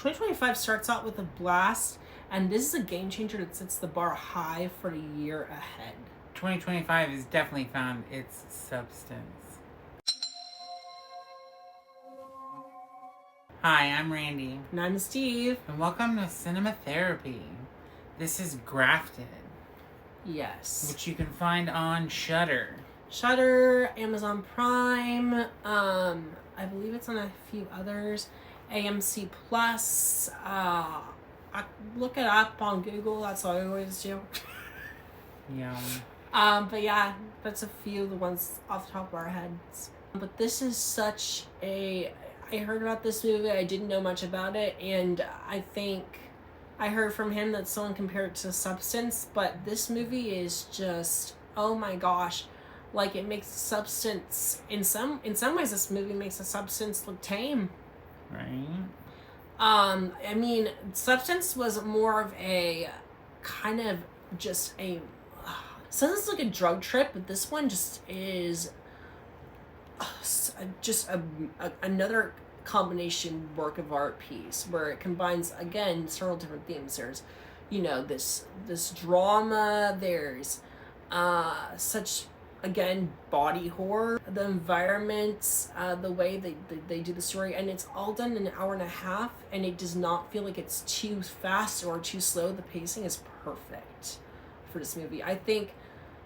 2025 starts out with a blast, and this is a game changer that sets the bar high for the year ahead. 2025 has definitely found its substance. Hi, I'm Randy. And I'm Steve. And welcome to Cinema Therapy. This is Grafted. Yes. Which you can find on Shudder. Shudder, Amazon Prime, I believe it's on a few others. AMC Plus. I look it up on Google. That's what I always do. Yeah. But yeah, that's a few of the ones off the top of our heads. But this is such a... I heard about this movie. I didn't know much about it, and I think I heard from him that someone compared it to Substance, but this movie is just, oh my gosh, like it makes Substance in some ways. This movie makes a Substance look tame. Right. I mean, Substance was more of a kind of just a sounds it's like a drug trip, but this one just is just another combination work of art piece where it combines again several different themes. There's, this drama. There's such, again, body horror, the environments, the way they do the story, and it's all done in an hour and a half, and it does not feel like it's too fast or too slow. The pacing is perfect for this movie.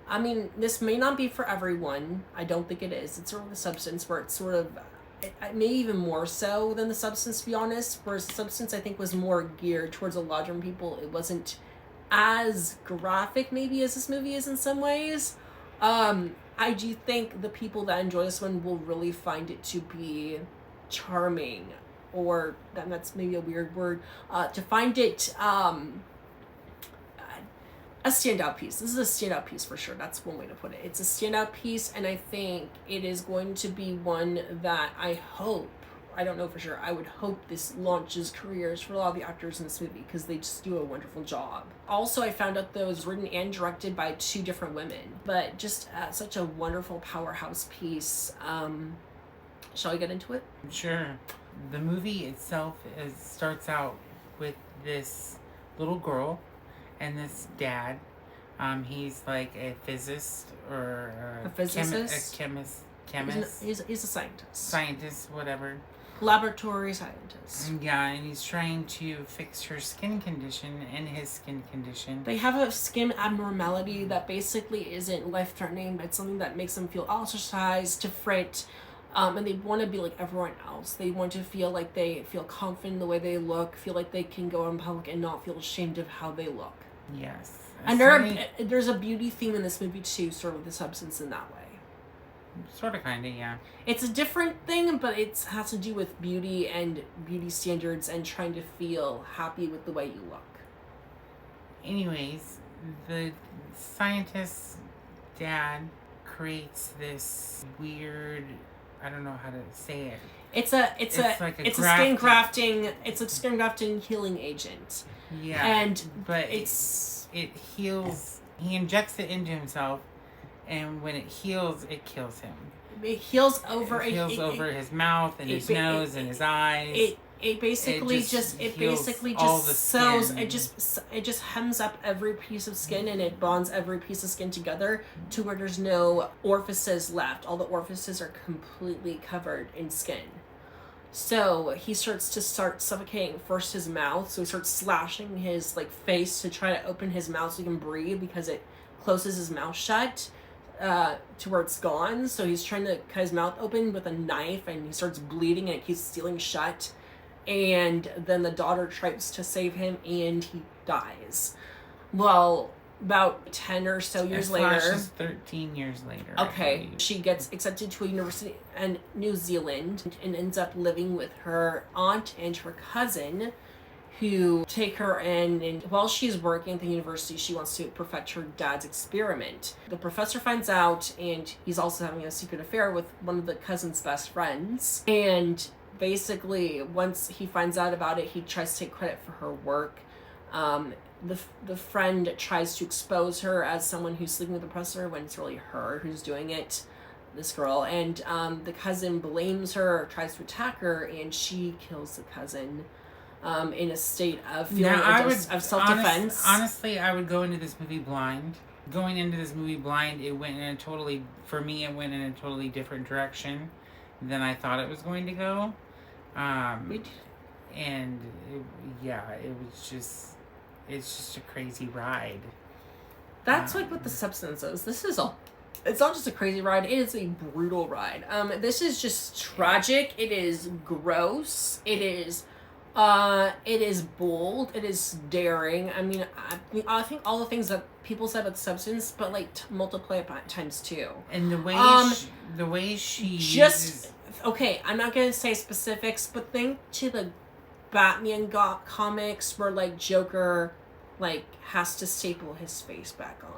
I mean, this may not be for everyone. I don't think it is. It's sort of the Substance where it's sort of, maybe even more so than the Substance, to be honest. Whereas Substance, I think, was more geared towards a lot of people. It wasn't as graphic, maybe, as this movie is in some ways. I do think the people that enjoy this one will really find it to be charming, or that's maybe a weird word, to find it a standout piece. This is a standout piece for sure. That's one way to put it. It's a standout piece, and I think it is going to be one that I don't know for sure, I would hope this launches careers for a lot of the actors in this movie, because they just do a wonderful job. Also, I found out that it was written and directed by two different women, but just such a wonderful powerhouse piece. Shall we get into it? Sure. The movie itself starts out with this little girl and this dad. He's like a physicist or a physicist, chemist. He's a scientist. Scientist, whatever. Laboratory scientist. Yeah, and he's trying to fix her skin condition and his skin condition. They have a skin abnormality that basically isn't life-threatening, but it's something that makes them feel ostracized, different, and they want to be like everyone else. They want to feel like they feel confident in the way they look, feel like they can go in public and not feel ashamed of how they look. Yes. And there's a beauty theme in this movie too, sort of the Substance in that way. Sort of, kind of, yeah. It's a different thing, but it has to do with beauty and beauty standards and trying to feel happy with the way you look. Anyways, the scientist's dad creates this weird, I don't know how to say it. It's a skin grafting healing agent. Yeah. But it heals. He injects it into himself, and when it heals, it kills him. It heals over. It heals over his mouth and his nose and his eyes. It basically just hems up every piece of skin, and it bonds every piece of skin together to where there's no orifices left. All the orifices are completely covered in skin. So he starts suffocating first his mouth. So he starts slashing his face to try to open his mouth so he can breathe, because it closes his mouth shut to where it's gone. So he's trying to cut his mouth open with a knife, and he starts bleeding, and it keeps sealing shut. And then the daughter tries to save him, and he dies. Well, about 10 or so years later... 13 years later. Okay. She gets accepted to a university in New Zealand and ends up living with her aunt and her cousin, who take her in, and while she's working at the university, she wants to perfect her dad's experiment. The professor finds out, and he's also having a secret affair with one of the cousin's best friends. And basically, once he finds out about it, he tries to take credit for her work. The friend tries to expose her as someone who's sleeping with the professor when it's really her who's doing it, this girl. And the cousin blames her, tries to attack her, and she kills the cousin. in a state of feeling Now, I would of self-defense. honestly, I would go into this movie blind. Going into this movie blind, it went in a totally, for me, it went in a totally different direction than I thought it was going to go. We d- And yeah, it's just a crazy ride. That's like what the substance is. This is a, it's not just a crazy ride, it is a brutal ride. This is just tragic, it is gross, it is bold, it is daring. I think all the things that people said about the substance, but like multiply it by times two. And the way she just uses, okay, I'm not gonna say specifics, but think to the Batman comics where like Joker like has to staple his face back on.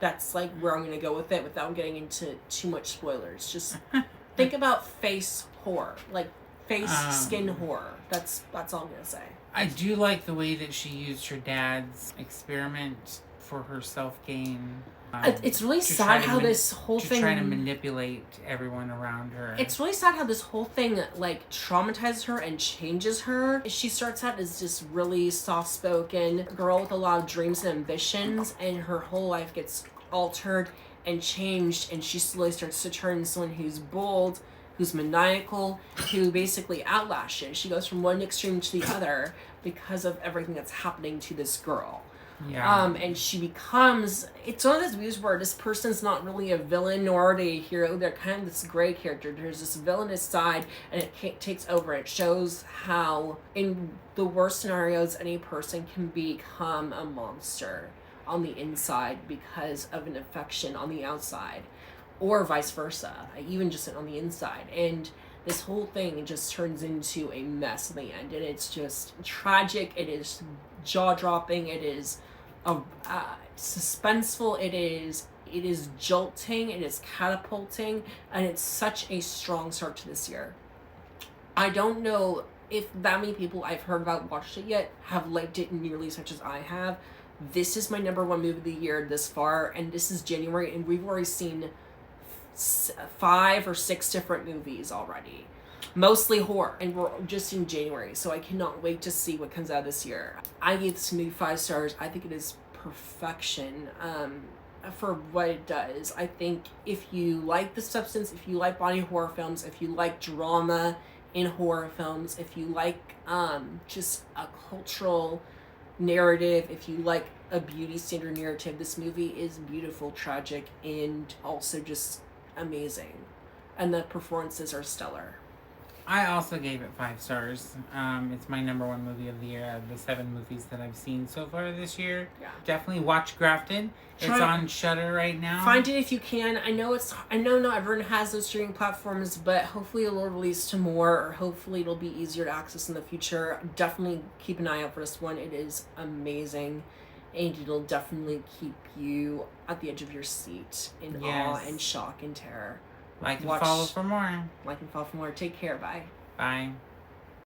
That's like where I'm gonna go with it without getting into too much spoilers. Just think about face horror, like face skin horror. That's all I'm gonna say. I do like the way that she used her dad's experiment for her self gain. It's really sad how this whole thing trying to manipulate everyone around her. It's really sad how this whole thing like traumatizes her and changes her. She starts out as this really soft-spoken girl with a lot of dreams and ambitions, and her whole life gets altered and changed, and she slowly starts to turn into someone who's bold, who's maniacal, who basically outlashes. She goes from one extreme to the other because of everything that's happening to this girl. Yeah. And she becomes, it's one of those movies where this person's not really a villain nor are they a hero. They're kind of this gray character. There's this villainous side, and it takes over. It shows how, in the worst scenarios, any person can become a monster on the inside because of an infection on the outside, or vice versa, even just on the inside. And this whole thing just turns into a mess in the end, and it's just tragic. It is jaw-dropping. It is suspenseful. It is jolting. It is catapulting, and it's such a strong start to this year. I don't know if that many people I've heard about watched it yet have liked it nearly as much as I have. This is my number one movie of the year this far, and this is January, and we've already seen 5 or 6 different movies already, mostly horror, and we're just in January, so I cannot wait to see what comes out this year. I gave this movie 5 stars. I think it is perfection for what it does. I think if you like the substance, if you like body horror films, if you like drama in horror films, if you like just a cultural narrative, if you like a beauty standard narrative, this movie is beautiful, tragic, and also just amazing, and the performances are stellar. I also gave it 5 stars. It's my number one movie of the year out of the 7 movies that I've seen so far this year. Yeah. Definitely watch Grafted. It's on Shudder right now. Find it if you can. I know not everyone has those streaming platforms, but hopefully it'll release to more, or hopefully it'll be easier to access in the future. Definitely keep an eye out for this one. It is amazing, and it'll definitely keep you at the edge of your seat in awe and shock and terror. Like and follow for more. Like and follow for more. Take care. Bye. Bye.